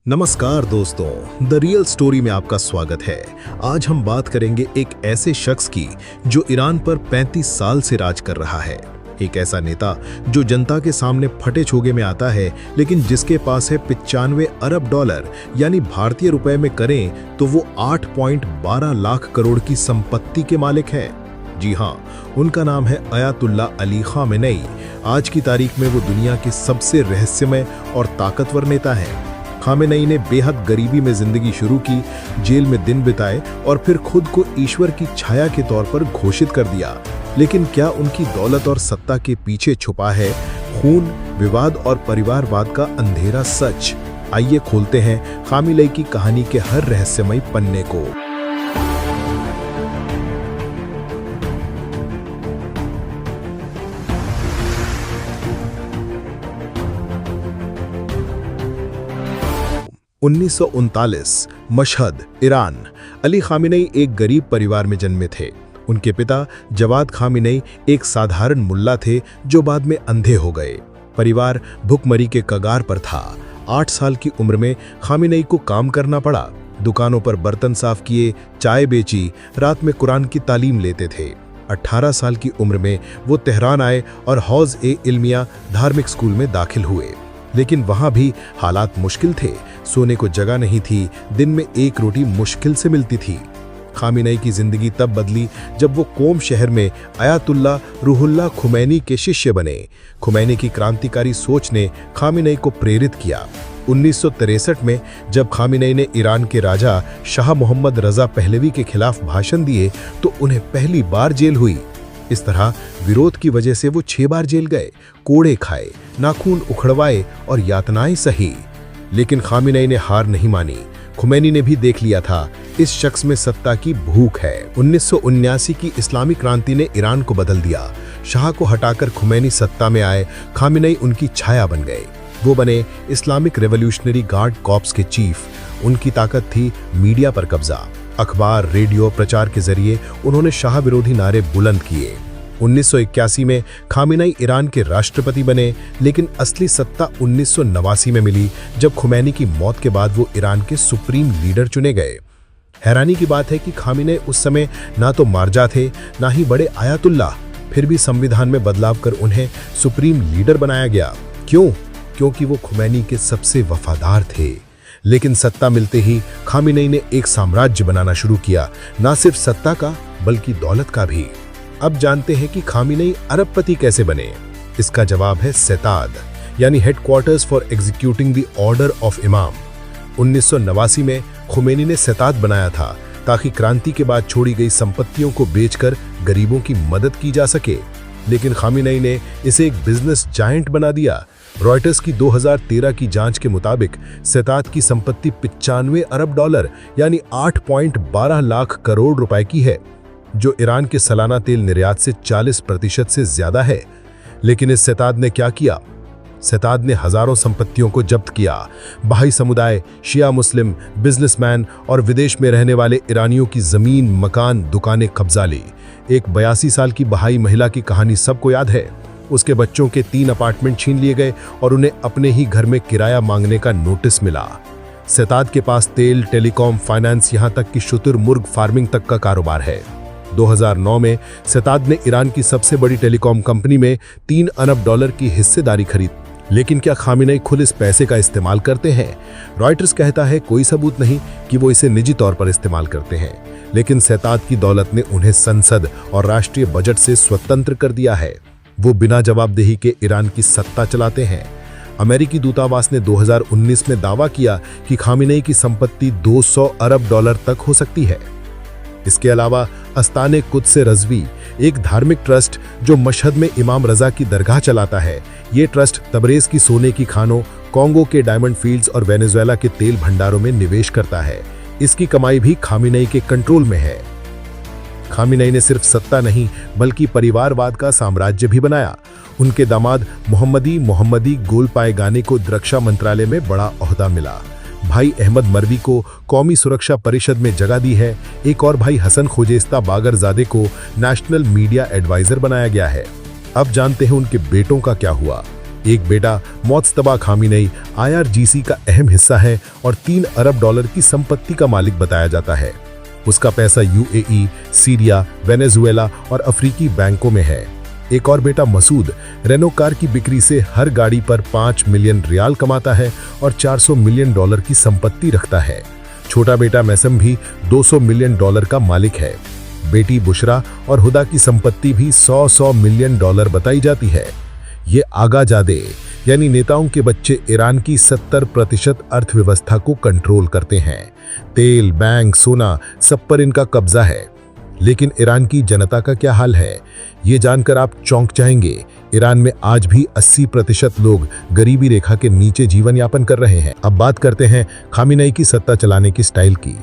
नमस्कार दोस्तों, the real story में आपका स्वागत है। आज हम बात करेंगे एक ऐसे शख्स की जो ईरान पर 35 साल से राज कर रहा है। एक ऐसा नेता जो जनता के सामने फटे छोगे में आता है, लेकिन जिसके पास है 95 अरब डॉलर यानी भारतीय रुपए में करें तो वो 8.12 लाख करोड़ की संपत्ति के मालिक है। जी हाँ, उनका नाम है अयातुल्ला अली खामेनेई। आज की तारीख में वो दुनिया के सबसे रहस्यमय और ताकतवर नेता है। खामेनेई ने बेहद गरीबी में जिंदगी शुरू की, जेल में दिन बिताए और फिर खुद को ईश्वर की छाया के तौर पर घोषित कर दिया। लेकिन क्या उनकी दौलत और सत्ता के पीछे छुपा है खून, विवाद और परिवारवाद का अंधेरा सच? आइए खोलते हैं खामेनेई की कहानी के हर रहस्यमय पन्ने को। (1939) मशहद, ईरान। अली खामेनेई एक गरीब परिवार में जन्मे थे। उनके पिता जवाद खामेनेई एक साधारण मुल्ला थे जो बाद में अंधे हो गए। परिवार भुखमरी के कगार पर था। 8 साल की उम्र में खामेनेई को काम करना पड़ा। दुकानों पर बर्तन साफ किए, चाय बेची, रात में कुरान की तालीम लेते थे। 18 साल की उम्र में वो तेहरान आए और हौज-ए-इल्मिया धार्मिक स्कूल में दाखिल हुए। लेकिन वहां भी हालात मुश्किल थे। सोने को जगह नहीं थी, दिन में एक रोटी मुश्किल से मिलती थी। खामेनेई की जिंदगी तब बदली जब वो कोम शहर में अयातुल्ला रूहुल्लाह खुमैनी के शिष्य बने। खुमैनी की क्रांतिकारी सोच ने खामेनेई को प्रेरित किया। 1963 में जब खामेनेई ने ईरान के राजा शाह मोहम्मद रजा पहलवी के खिलाफ भाषण दिए तो उन्हें पहली बार जेल हुई। इस तरह विरोध की वजह से वो 6 बार जेल गए, कोड़े खाए, नाखून उखड़वाए और यातनाएं सही। लेकिन खामेनेई ने हार नहीं मानी। खुमैनी ने भी देख लिया था इस शख्स में सत्ता की भूख है। 1979 की इस्लामी क्रांति ने ईरान को बदल दिया। शाह को हटाकर खुमैनी सत्ता में आए। खामेनेई उनकी छाया बन गए। वो बने इस्लामिक रेवोल्यूशनरी गार्ड कॉर्प्स के चीफ। उनकी ताकत थी मीडिया पर कब्जा। अखबार, रेडियो प्रचार के जरिए उन्होंने शाह विरोधी नारे बुलंद किए। 1981 में खामेनेई ईरान के राष्ट्रपति बने, लेकिन असली सत्ता 1989 में मिली जब खुमैनी की मौत के बाद वो ईरान के सुप्रीम लीडर चुने गए। हैरानी की बात है कि खामेनेई उस समय ना तो मार्जा थे, ना ही बड़े आयतुल्ला। फिर भी संविधान में बदलाव कर उन्हें सुप्रीम लीडर बनाया गया। क्यों? क्योंकि वो खुमैनी के सबसे वफादार थे। लेकिन सत्ता मिलते ही खामेनेई ने एक साम्राज्य बनाना शुरू किया, ना सिर्फ सत्ता का बल्कि दौलत का भी। अब जानते हैं कि खामेनेई अरबपति कैसे बने। इसका जवाब है सेताद, यानी headquarters for executing the order of इमाम। 1989 में खुमैनी ने सेताद बनाया था ताकि क्रांति के बाद छोड़ी गई संपत्तियों को बेचकर गरीबों की मदद की जा सके। लेकिन खामेनेई ने इसे एक बिजनेस जायंट बना दिया। रॉयटर्स की 2013 की जांच के मुताबिक सेताद की संपत्ति 95 अरब डॉलर यानी 8.12 लाख करोड़ रुपए की है, जो ईरान के सालाना तेल निर्यात से 40% से ज्यादा है। लेकिन इस सेताद ने क्या किया? सेताद ने हजारों संपत्तियों को जब्त किया। बहाई समुदाय, शिया मुस्लिम, बिजनेसमैन और विदेश में रहने वाले ईरानियों की जमीन, मकान, दुकानें कब्जा ली। एक 82 साल की बहाई महिला की कहानी सबको याद है। उसके बच्चों के 3 अपार्टमेंट छीन लिए गए और उन्हें अपने ही घर में किराया मांगने का नोटिस मिला। सेताद के पास तेल, टेलीकॉम, फाइनेंस, यहां तक कि शुतुरमुर्ग फार्मिंग तक का कारोबार है। 2009 में सेताद ने ईरान की सबसे बड़ी टेलीकॉम कंपनी में 3 अरब डॉलर की हिस्सेदारी खरीद। लेकिन क्या खामेनेई खुद इस पैसे का इस्तेमाल करते हैं? रॉयटर्स कहता है कोई सबूत नहीं कि वो इसे निजी तौर पर इस्तेमाल करते हैं। लेकिन सेताद की दौलत ने उन्हें संसद और राष्ट्रीय बजट से स्वतंत्र कर दिया है। वो बिना जवाबदेही के ईरान की सत्ता चलाते हैं। अमेरिकी दूतावास ने 2019 में दावा किया कि खामेनेई की संपत्ति 200 अरब डॉलर तक हो सकती है। इसके अलावा अस्ताने कुद्स रज़वी, एक धार्मिक ट्रस्ट जो मशहद में इमाम रजा की दरगाह चलाता है। ये ट्रस्ट तबरेज की सोने की खानों, कॉन्गो के डायमंड फील्ड्स और वेनेजुएला के तेल भंडारों में निवेश करता है। इसकी कमाई भी खामेनेई के कंट्रोल में है। खामेनेई ने सिर्फ सत्ता नहीं बल्कि परिवारवाद का साम्राज्य भी बनाया। उनके दामाद मोहम्मदी गोलपायगानी को रक्षा मंत्रालय में बड़ा ओहदा मिला। भाई अहमद मरवी को कौमी सुरक्षा परिषद में जगह दी है। एक और भाई हसन खोजेस्ता बागरजादे को नेशनल मीडिया एडवाइजर बनाया गया है। अब जानते हैं उनके बेटों का क्या हुआ। एक बेटा मोज्तबा खामिनेई IRGC का अहम हिस्सा है और $3 अरब की संपत्ति का मालिक बताया जाता है। उसका पैसा UAE, सीरिया, वेनेजुएला और अफ्रीकी बैंकों में है। एक और बेटा मसूद रेनो कार की बिक्री से हर गाड़ी पर 5 मिलियन रियाल कमाता है और $400 मिलियन की संपत्ति रखता है। छोटा बेटा मैसम भी $200 मिलियन का मालिक है। बेटी बुशरा और हुदा की संपत्ति भी 100 मिलियन बताई जाती है। ये आगाजादे यानी नेताओं के बच्चे ईरान की 70% अर्थव्यवस्था को कंट्रोल करते हैं। तेल, बैंक, सोना सब पर इनका कब्जा है। लेकिन ईरान की जनता का क्या हाल है, ये जानकर आप चौंक जाएंगे। ईरान में आज भी 80% लोग गरीबी रेखा के नीचे जीवन यापन कर रहे हैं। अब बात करते हैं खामिनेई की सत्ता चलाने की स्टाइल की।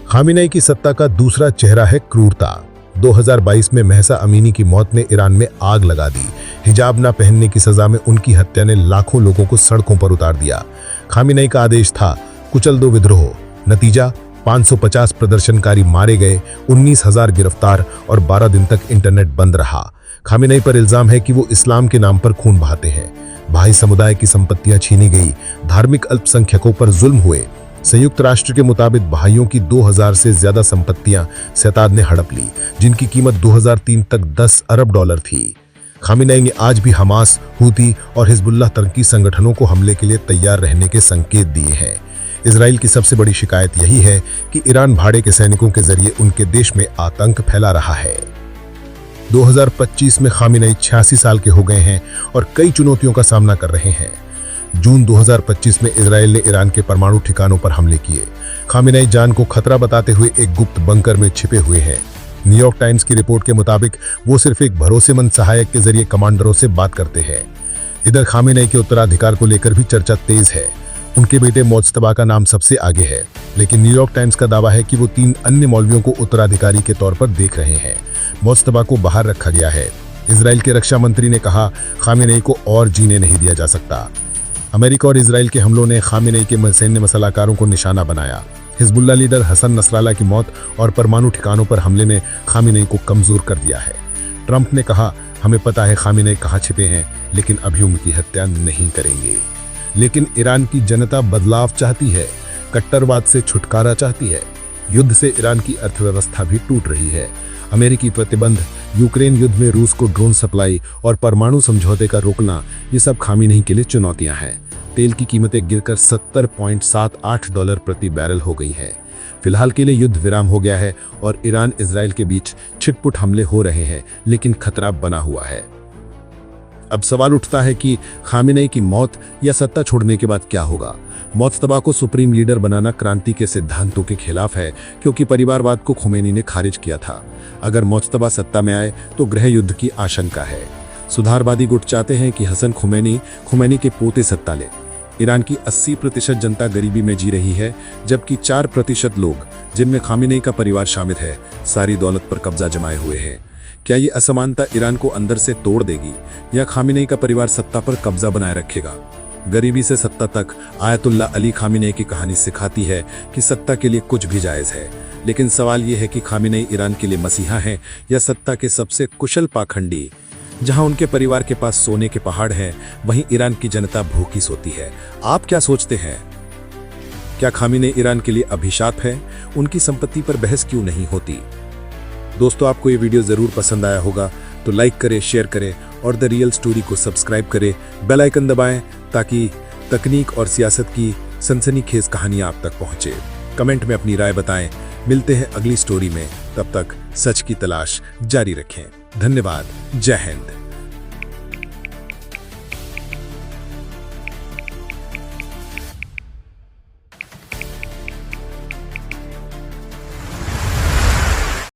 खामिनेई की सत्ता का दूसरा चेहरा है क्रूरता। 2022 में महसा अमीनी की मौत ने ईरान में आग लगा दी। हिजाब न पहनने की सजा में उनकी हत्या ने लाखों लोगों को सड़कों पर उतार दिया। खामिनेई का आदेश था कुचल दो विद्रोह। नतीजा 550 प्रदर्शनकारी मारे गए, 19,000 गिरफ्तार और 12 दिन तक इंटरनेट बंद रहा। खामिनेई पर इल्जाम है कि वो इस्लाम के नाम पर खून बहाते हैं। भाई समुदाय की संपत्तियां छीनी गई, धार्मिक अल्पसंख्यकों पर जुल्म हुए। संयुक्त राष्ट्र के मुताबिक बहाइयों की 2000 से ज्यादा संपत्तियां सैताद ने हड़प ली, जिनकी कीमत 2003 तक $10 अरब थी। खामिनेई ने आज भी हमास, हूती और हिजबुल्लाह तरक्की संगठनों को हमले के लिए तैयार रहने के संकेत दिए हैं। इजराइल की सबसे बड़ी शिकायत यही है कि ईरान भाड़े के सैनिकों के जरिए उनके देश में आतंक फैला रहा है। 2025 में खामिनेई 86 साल के हो गए हैं और कई चुनौतियों का सामना कर रहे हैं। जून 2025 में इजराइल ने ईरान के परमाणु ठिकानों पर हमले किए। खामिनेई जान को खतरा बताते हुए एक गुप्त बंकर में छिपे हुए हैं। न्यूयॉर्क टाइम्स की रिपोर्ट के मुताबिक वो सिर्फ एक भरोसेमंद सहायक के जरिए कमांडरों से बात करते हैं। इधर खामिनेई के उत्तराधिकार को लेकर भी चर्चा तेज है। उनके बेटे मोज्तबा का नाम सबसे आगे है, लेकिन न्यूयॉर्क टाइम्स का दावा है कि वो 3 अन्य मौलवियों को उत्तराधिकारी के तौर पर देख रहे हैं। मोज्तबा को बाहर रखा गया है। इजराइल के रक्षा मंत्री ने कहा खामिनेई को और जीने नहीं दिया जा सकता। अमेरिका और इजराइल के हमलों ने खामिनेई के सैन्य मसलाकारों को निशाना बनाया। हिजबुल्लाह लीडर हसन नसराल्लाह की मौत और परमाणु ठिकानों पर हमले ने खामिनेई को कमजोर कर दिया है। ट्रंप ने कहा हमें पता है खामिनेई कहाँ छिपे हैं, लेकिन अभी उनकी हत्या नहीं करेंगे। लेकिन ईरान की जनता बदलाव चाहती है, कट्टरवाद से छुटकारा चाहती है। युद्ध से ईरान की अर्थव्यवस्था भी टूट रही है। अमेरिकी प्रतिबंध, यूक्रेन युद्ध में रूस को ड्रोन सप्लाई और परमाणु समझौते का रोकना, ये सब खामिनेई के लिए चुनौतियां हैं। तेल की कीमतें गिरकर $70.78 प्रति बैरल हो गई हैं। फिलहाल के लिए युद्ध विराम हो गया है और ईरान इजराइल के बीच छिटपुट हमले हो रहे हैं, लेकिन खतरा बना हुआ है। अब सवाल उठता है कि खामिनेई की मौत या सत्ता छोड़ने के बाद क्या होगा। मोज्तबा को सुप्रीम लीडर बनाना क्रांति के सिद्धांतों के खिलाफ है, क्योंकि परिवारवाद को खुमैनी ने खारिज किया था। अगर मोज्तबा सत्ता में आए तो गृह युद्ध की आशंका है। सुधारवादी गुट चाहते हैं कि हसन खुमैनी के पोते सत्ता ले। ईरान की 80% जनता गरीबी में जी रही है, जबकि 4% लोग, जिनमें खामिनेई का परिवार शामिल है, सारी दौलत पर कब्जा जमाए हुए हैं। क्या ये असमानता ईरान को अंदर से तोड़ देगी या खामिनेई का परिवार सत्ता पर कब्जा बनाए रखेगा? गरीबी से सत्ता तक आयतुल्ला अली खामिनेई की कहानी सिखाती है कि सत्ता के लिए कुछ भी जायज है। लेकिन सवाल यह है कि खामिनेई ईरान के लिए मसीहा हैं या सत्ता के सबसे कुशल पाखंडी? जहां उनके परिवार के पास सोने के पहाड़ हैं, वहीं ईरान की जनता भूखी सोती है। आप क्या सोचते हैं? क्या खामिनेई ईरान के लिए अभिशाप है? उनकी संपत्ति पर बहस क्यों नहीं होती? दोस्तों, आपको ये वीडियो जरूर पसंद आया होगा तो लाइक करें, शेयर करें और द रियल स्टोरी को सब्सक्राइब करें। बेल आइकन दबाएं ताकि तकनीक और सियासत की सनसनीखेज कहानियां आप तक पहुंचे। कमेंट में अपनी राय बताएं। मिलते हैं अगली स्टोरी में, तब तक सच की तलाश जारी रखें। धन्यवाद। जय हिंद।